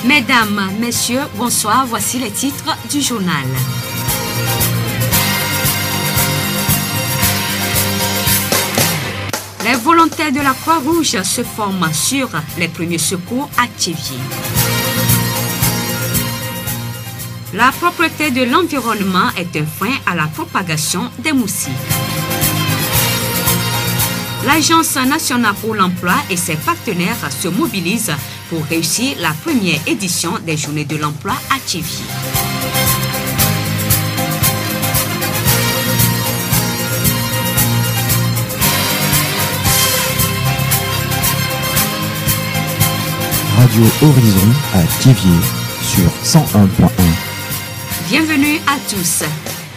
Mesdames, Messieurs, bonsoir, voici les titres du journal. Les volontaires de la Croix-Rouge se forment sur les premiers secours à Thiéviers. La propreté de l'environnement est un frein à la propagation des moustiques. L'Agence nationale pour l'emploi et ses partenaires se mobilisent pour réussir la première édition des Journées de l'emploi à Thiéviers. Radio Horizon à Thiéviers sur 101.1. Bienvenue à tous.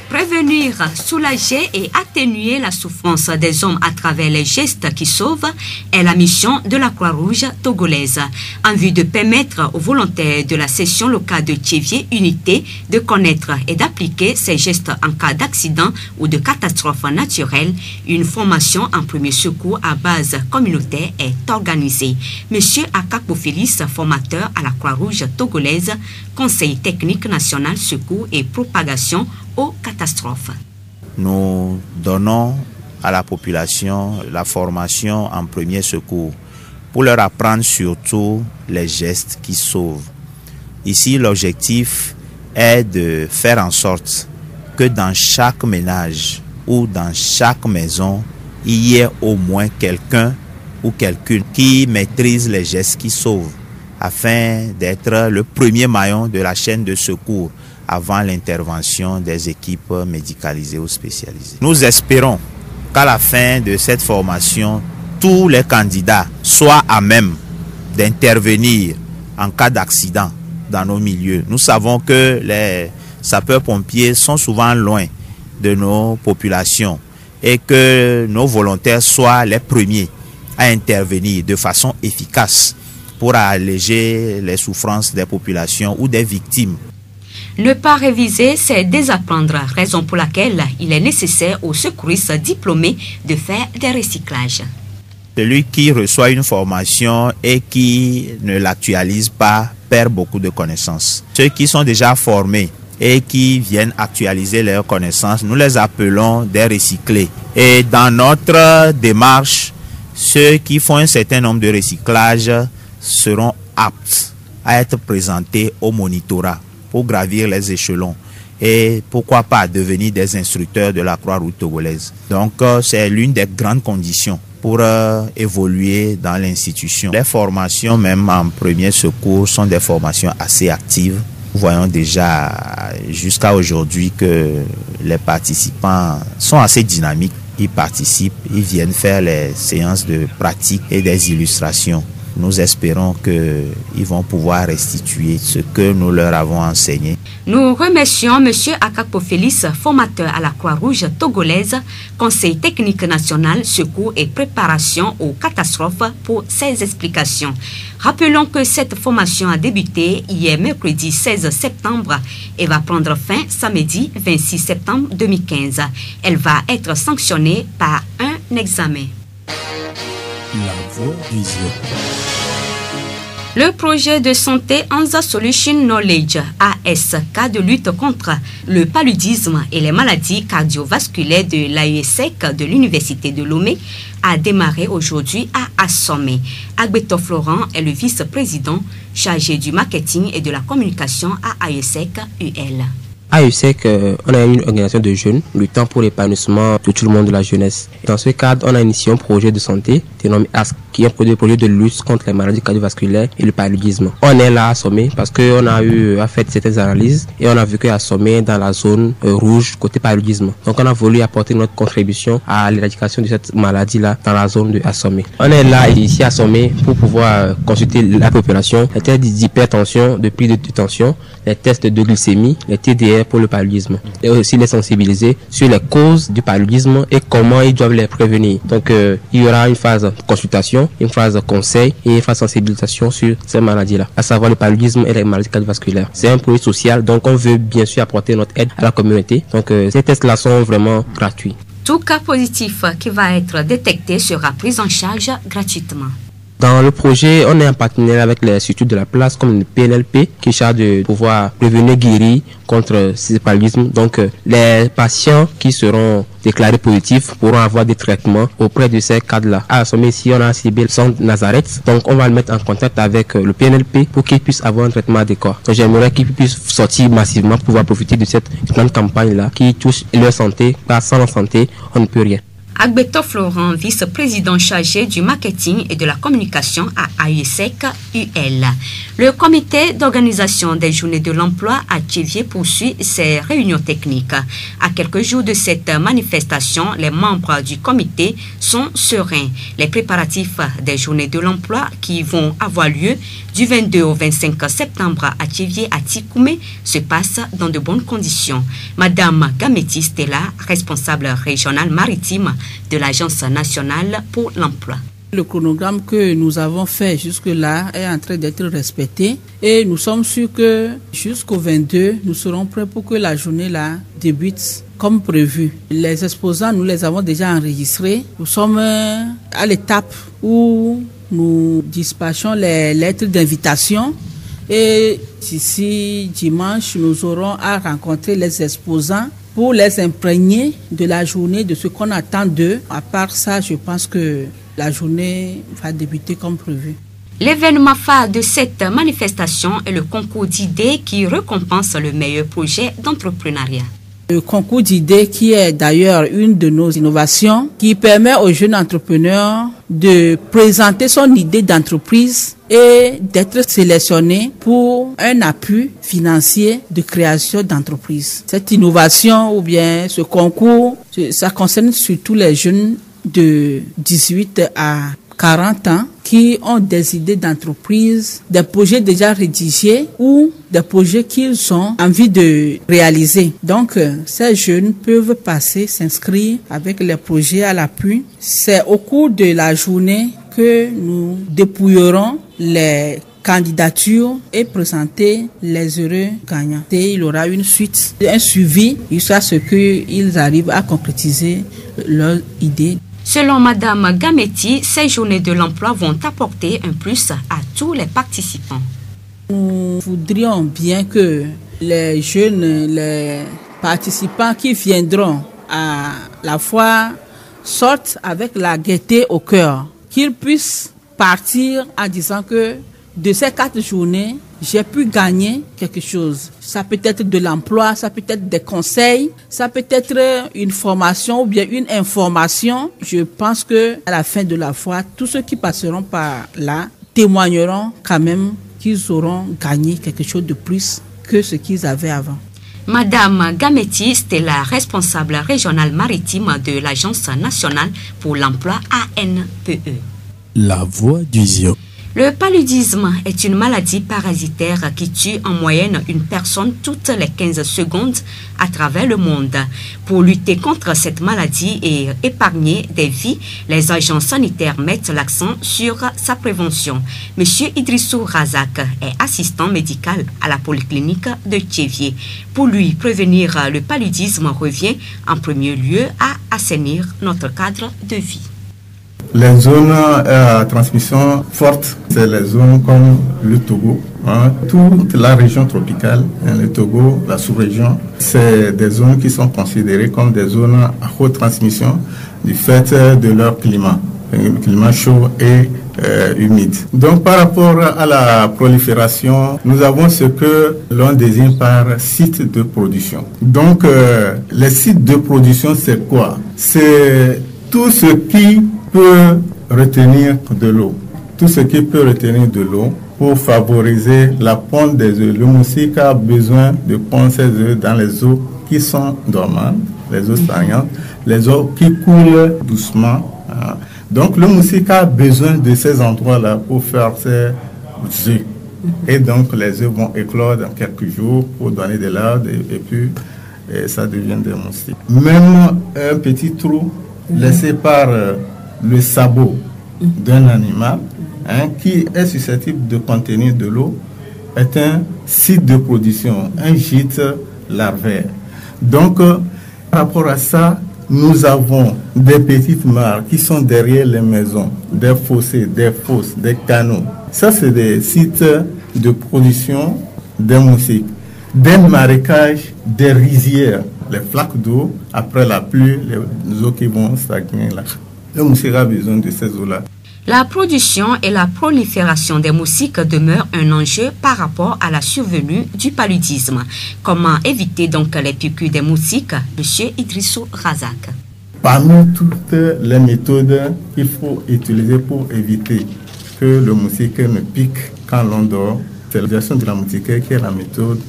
Prévenir, soulager et atténuer la souffrance des hommes à travers les gestes qui sauvent est la mission de la Croix-Rouge togolaise, en vue de permettre aux volontaires de la section locale de Thiéviers Unité de connaître et d'appliquer ces gestes en cas d'accident ou de catastrophe naturelle. Une formation en premier secours à base communautaire est organisée. Monsieur Akapo Félix, formateur à la Croix-Rouge togolaise, Conseil technique national secours et propagation aux catastrophes. Nous donnons à la population la formation en premier secours pour leur apprendre surtout les gestes qui sauvent. Ici, l'objectif est de faire en sorte que dans chaque ménage ou dans chaque maison, il y ait au moins quelqu'un ou quelqu'une qui maîtrise les gestes qui sauvent, afin d'être le premier maillon de la chaîne de secours avant l'intervention des équipes médicalisées ou spécialisées. Nous espérons qu'à la fin de cette formation, tous les candidats soient à même d'intervenir en cas d'accident dans nos milieux. Nous savons que les sapeurs-pompiers sont souvent loin de nos populations et que nos volontaires soient les premiers à intervenir de façon efficace pour alléger les souffrances des populations ou des victimes. Ne pas réviser, c'est désapprendre, raison pour laquelle il est nécessaire aux secouristes diplômés de faire des recyclages. Celui qui reçoit une formation et qui ne l'actualise pas perd beaucoup de connaissances. Ceux qui sont déjà formés et qui viennent actualiser leurs connaissances, nous les appelons des recyclés. Et dans notre démarche, ceux qui font un certain nombre de recyclages seront aptes à être présentés au monitorat pour gravir les échelons et pourquoi pas devenir des instructeurs de la Croix-Rouge togolaise. Donc c'est l'une des grandes conditions pour évoluer dans l'institution. Les formations même en premier secours sont des formations assez actives. Nous voyons déjà jusqu'à aujourd'hui que les participants sont assez dynamiques. Ils participent, ils viennent faire les séances de pratique et des illustrations. Nous espérons qu'ils vont pouvoir restituer ce que nous leur avons enseigné. Nous remercions M. Akapo Félix, formateur à la Croix-Rouge togolaise, Conseil technique national, secours et préparation aux catastrophes pour ces explications. Rappelons que cette formation a débuté hier mercredi 16 septembre et va prendre fin samedi 26 septembre 2015. Elle va être sanctionnée par un examen. La voix du Zion. Le projet de santé Anza Solution Knowledge ASK de lutte contre le paludisme et les maladies cardiovasculaires de l'AESEC de l'Université de Lomé a démarré aujourd'hui à Assomé. Agbeto Florent est le vice-président chargé du marketing et de la communication à AESEC UL. AESEC, on a une organisation de jeunes luttant pour l'épanouissement de tout le monde de la jeunesse. Dans ce cadre, on a initié un projet de santé dénommé ASK, qui est un projet de lutte contre les maladies cardiovasculaires et le paludisme. On est là à Assomé parce qu'on a eu à faire certaines analyses et on a vu qu'à Assomé, dans la zone rouge, côté paludisme. Donc on a voulu apporter notre contribution à l'éradication de cette maladie-là dans la zone de Assomé. On est là ici à Assomé pour pouvoir consulter la population, les tests d'hypertension, de prise de tension, les tests de glycémie, les TDR pour le paludisme et aussi les sensibiliser sur les causes du paludisme et comment ils doivent les prévenir. Donc il y aura une phase consultation, une phase conseil et une phase sensibilisation sur ces maladies-là, à savoir le paludisme et les maladies cardiovasculaires. C'est un projet social, donc on veut bien sûr apporter notre aide à la communauté. Donc ces tests-là sont vraiment gratuits. Tout cas positif qui va être détecté sera pris en charge gratuitement. Dans le projet, on est en partenariat avec les structures de la place comme le PNLP qui est chargé de pouvoir prévenir, guérir contre ce paludisme. Donc les patients qui seront déclarés positifs pourront avoir des traitements auprès de ces cadres-là. À Sommet ici, on a ciblé le centre Nazareth. Donc on va le mettre en contact avec le PNLP pour qu'il puisse avoir un traitement adéquat. Donc j'aimerais qu'il puisse sortir massivement pour pouvoir profiter de cette grande campagne-là qui touche leur santé. Sans la santé, on ne peut rien. Agbeto Florent, vice-président chargé du marketing et de la communication à AUSEC UL. Le comité d'organisation des journées de l'emploi à Thiévié poursuit ses réunions techniques. À quelques jours de cette manifestation, les membres du comité sont sereins. Les préparatifs des journées de l'emploi qui vont avoir lieu du 22 au 25 septembre à Thiévié à Tikoumé se passent dans de bonnes conditions. Madame Gameti Stella, responsable régionale maritime de l'Agence nationale pour l'emploi. Le chronogramme que nous avons fait jusque-là est en train d'être respecté et nous sommes sûrs que jusqu'au 22, nous serons prêts pour que la journée-là débute comme prévu. Les exposants, nous les avons déjà enregistrés. Nous sommes à l'étape où nous dispatchons les lettres d'invitation et d'ici dimanche, nous aurons à rencontrer les exposants pour les imprégner de la journée, de ce qu'on attend d'eux. À part ça, je pense que la journée va débuter comme prévu. L'événement phare de cette manifestation est le concours d'idées qui récompense le meilleur projet d'entrepreneuriat. Le concours d'idées qui est d'ailleurs une de nos innovations qui permet aux jeunes entrepreneurs de présenter son idée d'entreprise et d'être sélectionné pour un appui financier de création d'entreprise. Cette innovation ou bien ce concours, ça concerne surtout les jeunes de 18 à 40 ans qui ont des idées d'entreprise, des projets déjà rédigés ou des projets qu'ils ont envie de réaliser. Donc, ces jeunes peuvent passer, s'inscrire avec les projets à l'appui. C'est au cours de la journée que nous dépouillerons les candidatures et présenter les heureux gagnants. Et il y aura une suite, un suivi jusqu'à ce qu'ils arrivent à concrétiser leurs idées. Selon Madame Gameti, ces journées de l'emploi vont apporter un plus à tous les participants. Nous voudrions bien que les jeunes, les participants qui viendront à la foire sortent avec la gaieté au cœur, qu'ils puissent partir en disant que de ces 4 journées, j'ai pu gagner quelque chose. Ça peut être de l'emploi, ça peut être des conseils, ça peut être une formation ou bien une information. Je pense que à la fin de la foire, tous ceux qui passeront par là témoigneront quand même qu'ils auront gagné quelque chose de plus que ce qu'ils avaient avant. Madame Gameti Stella, responsable régionale maritime de l'Agence nationale pour l'emploi ANPE. La voix du Zion. Le paludisme est une maladie parasitaire qui tue en moyenne une personne toutes les 15 secondes à travers le monde. Pour lutter contre cette maladie et épargner des vies, les agents sanitaires mettent l'accent sur sa prévention. Monsieur Idrissou Razak est assistant médical à la polyclinique de Thiévié. Pour lui, prévenir le paludisme revient en premier lieu à assainir notre cadre de vie. Les zones à transmission forte, c'est les zones comme le Togo, toute la région tropicale, le Togo, la sous-région, c'est des zones qui sont considérées comme des zones à haute transmission du fait de leur climat, un climat chaud et humide. Donc par rapport à la prolifération, nous avons ce que l'on désigne par site de production. Donc les sites de production, c'est quoi? C'est tout ce qui peut retenir de l'eau. Tout ce qui peut retenir de l'eau pour favoriser la ponte des œufs. Le moustique a besoin de pondre ses œufs dans les eaux qui sont dormantes, les eaux stagnantes, les eaux qui coulent doucement. Donc le moustique a besoin de ces endroits-là pour faire ses œufs. Et donc les œufs vont éclore dans quelques jours pour donner des larves et puis ça devient des moustiques. Même un petit trou laissé par le sabot d'un animal qui est susceptible de contenir de l'eau est un site de production, un gîte larvaire. Donc, par rapport à ça, nous avons des petites mares qui sont derrière les maisons, des fossés, des fosses, des canaux. Ça, c'est des sites de production des moustiques. Des marécages, des rizières, les flaques d'eau, après la pluie, les eaux qui vont stagner là. Le moustique a besoin de ces eaux-là. La production et la prolifération des moustiques demeurent un enjeu par rapport à la survenue du paludisme. Comment éviter donc les piqûres des moustiques? Monsieur Idrissou Razak. Parmi toutes les méthodes qu'il faut utiliser pour éviter que le moustique ne pique quand l'on dort, c'est l'utilisation de la moustiquaire qui est la méthode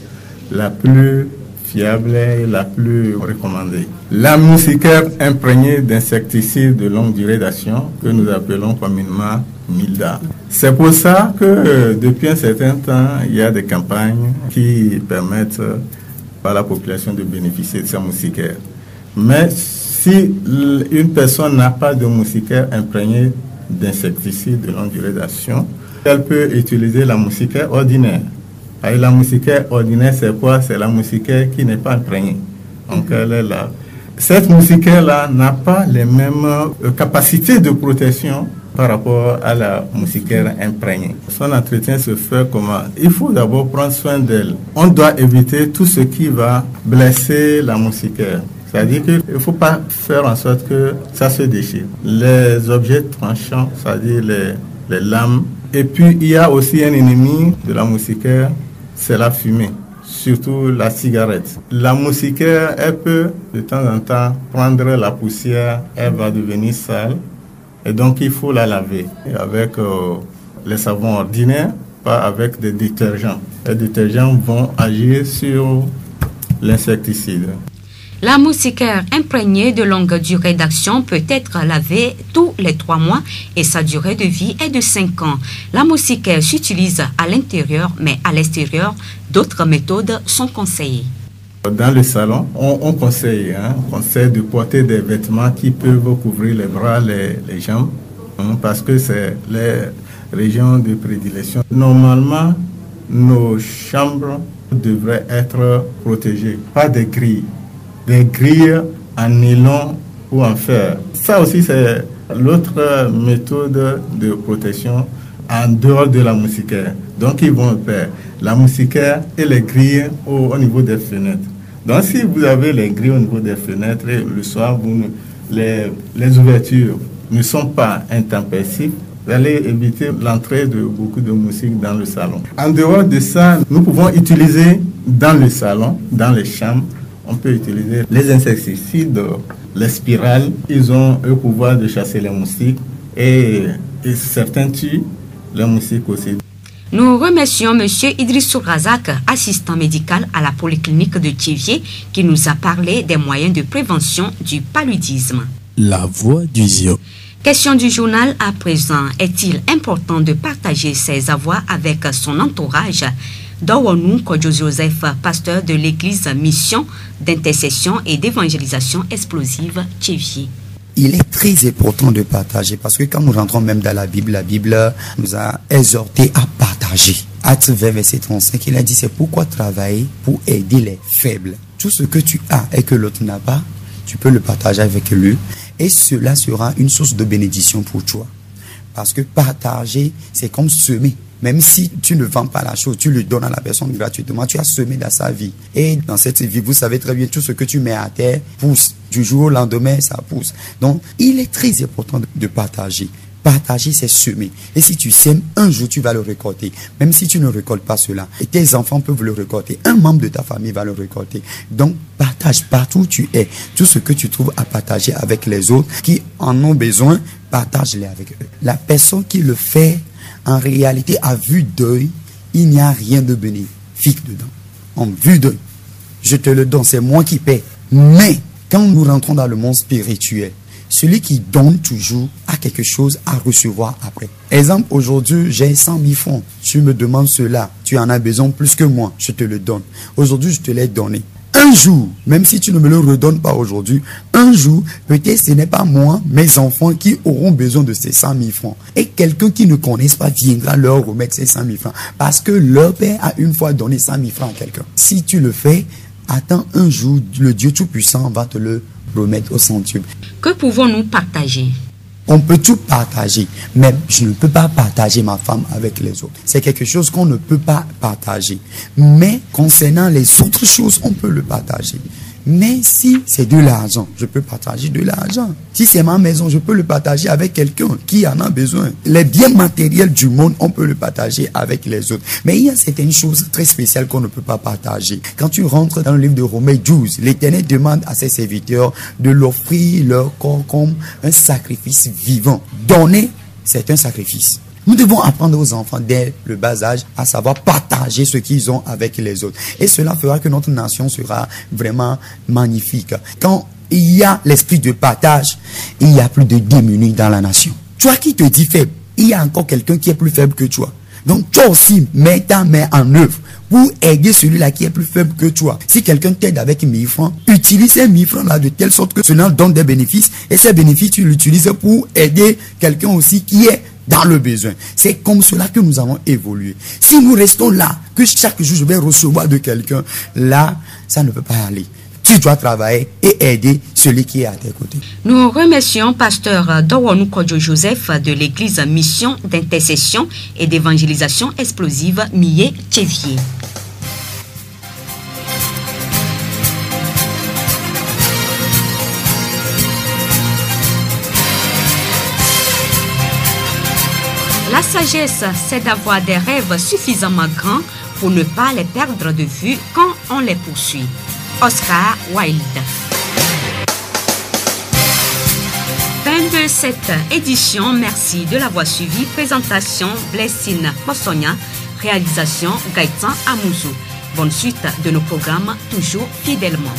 la plus fiable et la plus recommandée. La moustiquaire imprégnée d'insecticides de longue durée d'action, que nous appelons communément Milda. C'est pour ça que depuis un certain temps, il y a des campagnes qui permettent à la population de bénéficier de sa moustiquaire. Mais si une personne n'a pas de moustiquaire imprégnée d'insecticides de longue durée d'action, elle peut utiliser la moustiquaire ordinaire. Et la moustiquaire ordinaire, c'est quoi? C'est la moustiquaire qui n'est pas imprégnée. Donc, elle est là. Cette moustiquaire-là n'a pas les mêmes capacités de protection par rapport à la moustiquaire imprégnée. Son entretien se fait comment? Il faut d'abord prendre soin d'elle. On doit éviter tout ce qui va blesser la moustiquaire. C'est-à-dire qu'il ne faut pas faire en sorte que ça se déchire. Les objets tranchants, c'est-à-dire les lames. Et puis, il y a aussi un ennemi de la moustiquaire, c'est la fumée, surtout la cigarette. La moustiquaire, elle peut de temps en temps prendre la poussière, elle va devenir sale, et donc il faut la laver avec les savons ordinaires, pas avec des détergents. Les détergents vont agir sur l'insecticide. La moustiquaire imprégnée de longue durée d'action peut être lavée tous les 3 mois et sa durée de vie est de 5 ans. La moustiquaire s'utilise à l'intérieur, mais à l'extérieur, d'autres méthodes sont conseillées. Dans le salon, on conseille de porter des vêtements qui peuvent couvrir les bras, les jambes, parce que c'est les régions de prédilection. Normalement, nos chambres devraient être protégées par des grilles. Des grilles en nylon ou en fer. Ça aussi, c'est l'autre méthode de protection en dehors de la moustiquaire. Donc, ils vont faire la moustiquaire et les grilles au niveau des fenêtres. Donc, si vous avez les grilles au niveau des fenêtres, et le soir, les ouvertures ne sont pas intempestives, vous allez éviter l'entrée de beaucoup de moustiques dans le salon. En dehors de ça, nous pouvons utiliser dans le salon, dans les chambres, on peut utiliser les insecticides, les spirales. Ils ont le pouvoir de chasser les moustiques et certains tuent les moustiques aussi. Nous remercions M. Idrissou Razak, assistant médical à la polyclinique de Thiéviers, qui nous a parlé des moyens de prévention du paludisme. La voix du Zion. Question du journal à présent. Est-il important de partager ses avoirs avec son entourage? Dawanou Kodjo Joseph, pasteur de l'église Mission d'intercession et d'évangélisation explosive Thiéviers. Il est très important de partager parce que quand nous rentrons même dans la Bible nous a exhorté à partager. Actes 20, verset 35, il a dit c'est pourquoi travailler pour aider les faibles. Tout ce que tu as et que l'autre n'a pas, tu peux le partager avec lui et cela sera une source de bénédiction pour toi. Parce que partager, c'est comme semer. Même si tu ne vends pas la chose, tu le donnes à la personne gratuitement, tu as semé dans sa vie. Et dans cette vie, vous savez très bien, tout ce que tu mets à terre pousse. Du jour au lendemain, ça pousse. Donc, il est très important de partager. Partager, c'est semer. Et si tu sèmes, un jour, tu vas le récolter. Même si tu ne récoltes pas cela, et tes enfants peuvent le récolter. Un membre de ta famille va le récolter. Donc, partage partout où tu es. Tout ce que tu trouves à partager avec les autres qui en ont besoin, partage-les avec eux. La personne qui le fait, en réalité, à vue d'œil, il n'y a rien de bénéfique dedans. En vue d'œil, je te le donne, c'est moi qui paie. Mais, quand nous rentrons dans le monde spirituel, celui qui donne toujours a quelque chose à recevoir après. Exemple, aujourd'hui, j'ai 100 000 francs. Tu me demandes cela, tu en as besoin plus que moi, je te le donne. Aujourd'hui, je te l'ai donné. Un jour, même si tu ne me le redonnes pas aujourd'hui, un jour, peut-être ce n'est pas moi, mes enfants qui auront besoin de ces 100 000 francs. Et quelqu'un qui ne connaisse pas viendra leur remettre ces 100 000 francs. Parce que leur père a une fois donné 100 000 francs à quelqu'un. Si tu le fais, attends un jour, le Dieu Tout-Puissant va te le remède au centuple. Que pouvons-nous partager? On peut tout partager, mais je ne peux pas partager ma femme avec les autres. C'est quelque chose qu'on ne peut pas partager. Mais concernant les autres choses, on peut le partager. Mais si c'est de l'argent, je peux partager de l'argent. Si c'est ma maison, je peux le partager avec quelqu'un qui en a besoin. Les biens matériels du monde, on peut le partager avec les autres. Mais il y a certaines choses très spéciales qu'on ne peut pas partager. Quand tu rentres dans le livre de Romains 12, l'Éternel demande à ses serviteurs de l'offrir leur corps comme un sacrifice vivant. Donner, c'est un sacrifice. Nous devons apprendre aux enfants dès le bas âge à savoir partager ce qu'ils ont avec les autres. Et cela fera que notre nation sera vraiment magnifique. Quand il y a l'esprit de partage, il y a plus de démunis dans la nation. Toi qui te dis faible, il y a encore quelqu'un qui est plus faible que toi. Donc toi aussi, mets ta main en œuvre pour aider celui-là qui est plus faible que toi. Si quelqu'un t'aide avec 1000 francs, utilise ces 1000 francs-là de telle sorte que cela donne des bénéfices. Et ces bénéfices, tu l'utilises pour aider quelqu'un aussi qui est dans le besoin. C'est comme cela que nous avons évolué. Si nous restons là, que chaque jour je vais recevoir de quelqu'un, là, ça ne peut pas aller. Tu dois travailler et aider celui qui est à tes côtés. Nous remercions pasteur Dawonou Kodjo Joseph de l'église Mission d'intercession et d'évangélisation explosive Millet Tchevier. La sagesse, c'est d'avoir des rêves suffisamment grands pour ne pas les perdre de vue quand on les poursuit. Oscar Wilde. Fin de cette édition. Merci de l'avoir suivi. Présentation Blessine Possonia. Réalisation Gaëtan Amouzou. Bonne suite de nos programmes toujours fidèlement.